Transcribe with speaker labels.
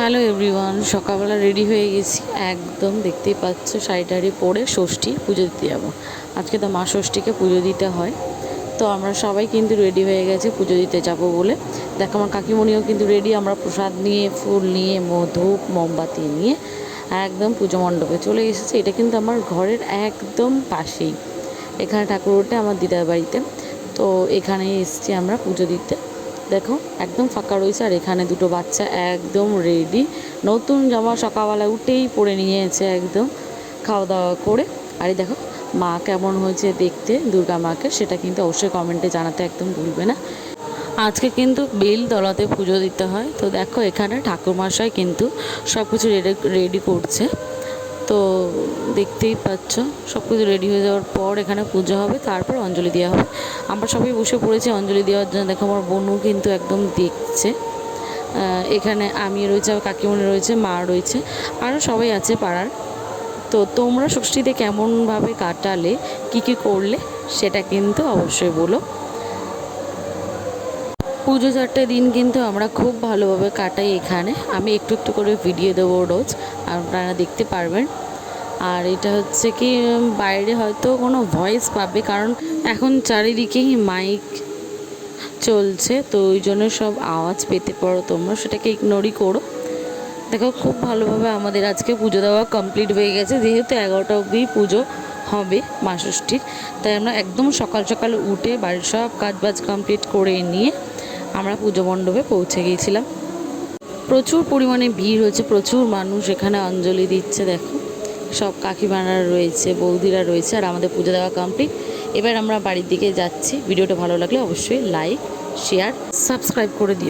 Speaker 1: Hello everyone, সকালবেলা ready হয়ে গেছি একদম, দেখতেই পাচ্ছ শাড়ি টাড়ি পরে ষষ্ঠী পুজো দিতে যাবো। আজকে তো মা ষষ্ঠীকে পুজো দিতে হয়, তো আমরা সবাই কিন্তু রেডি হয়ে গেছি পুজো দিতে যাব বলে। দেখো আমার কাকিমণিও কিন্তু রেডি, আমরা প্রসাদ নিয়ে ফুল নিয়ে ধূপ মোমবাতি নিয়ে একদম পুজো মণ্ডপে চলে এসেছি। এটা কিন্তু আমার ঘরের একদম পাশেই, এখানে ঠাকুর ওঠে আমার দিদার বাড়িতে, তো এখানে এসেছি আমরা পুজো দিতে। দেখো একদম ফাঁকা রয়েছে, আর এখানে দুটো বাচ্চা একদম রেডি, নতুন জামা সকালবেলা উঠেই পরে নিয়েছে একদম খাওয়া দাওয়া করে। আর এই দেখো মা কেমন হয়েছে দেখতে, দুর্গা মাকে, সেটা কিন্তু অবশ্যই কমেন্টে জানাতে একদম ভুলবে না। আজকে কিন্তু বেলতলাতে পুজো দিতে হয়, তো দেখো এখানে ঠাকুরমশাই কিন্তু সব কিছু রেডি করছে। তো দেখতেই পাচ্ছ সব কিছু রেডি হয়ে যাওয়ার পর এখানে পুজো হবে, তারপর অঞ্জলি দেওয়া হবে। আমরা সবাই বসে পড়েছি অঞ্জলি দেওয়ার জন্য। দেখো আমার বোনও কিন্তু একদম দেখছে। এখানে আমি রয়েছে, আমার কাকিমণি রয়েছে, মা রয়েছে, আরও সবাই আছে পাড়ার। তো তোমরা ষষ্ঠীতে কেমনভাবে কাটালে, কী কী করলে, সেটা কিন্তু অবশ্যই বলো। পুজো 4টে দিন কিন্তু আমরা খুব ভালোভাবে কাটাই এখানে। আমি একটু একটু করে ভিডিও দেবো রোজ, আপনারা দেখতে পারবেন। আর এটা হচ্ছে কি, বাইরে হয়তো কোনো ভয়েস পাবে, কারণ এখন চারিদিকেই মাইক চলছে, তো ওই জন্য সব আওয়াজ পেতে পারো তোমরা, সেটাকে ইগনোরই করো। দেখো খুব ভালোভাবে আমাদের আজকে পুজো দেওয়া কমপ্লিট হয়ে গেছে, যেহেতু 11টা অবধি পুজো হবে মা ষষ্ঠীর, তাই আমরা একদম সকাল সকাল উঠে বাড়ির সব কাজবাজ কমপ্লিট করে নিয়ে আমরা পুজো মণ্ডপে পৌঁছে গিয়েছিলাম। প্রচুর পরিমাণে ভিড় হয়েছে, প্রচুর মানুষ এখানে অঞ্জলি দিচ্ছে। দেখো সব কাকিমারা রয়েছে, বৌদিরা রয়েছে, আর আমাদের পুজো দেওয়া কমপ্লিট। এবার আমরা বাড়ির দিকে যাচ্ছি। ভিডিওটা ভালো লাগলে অবশ্যই লাইক, শেয়ার, সাবস্ক্রাইব করে দিও।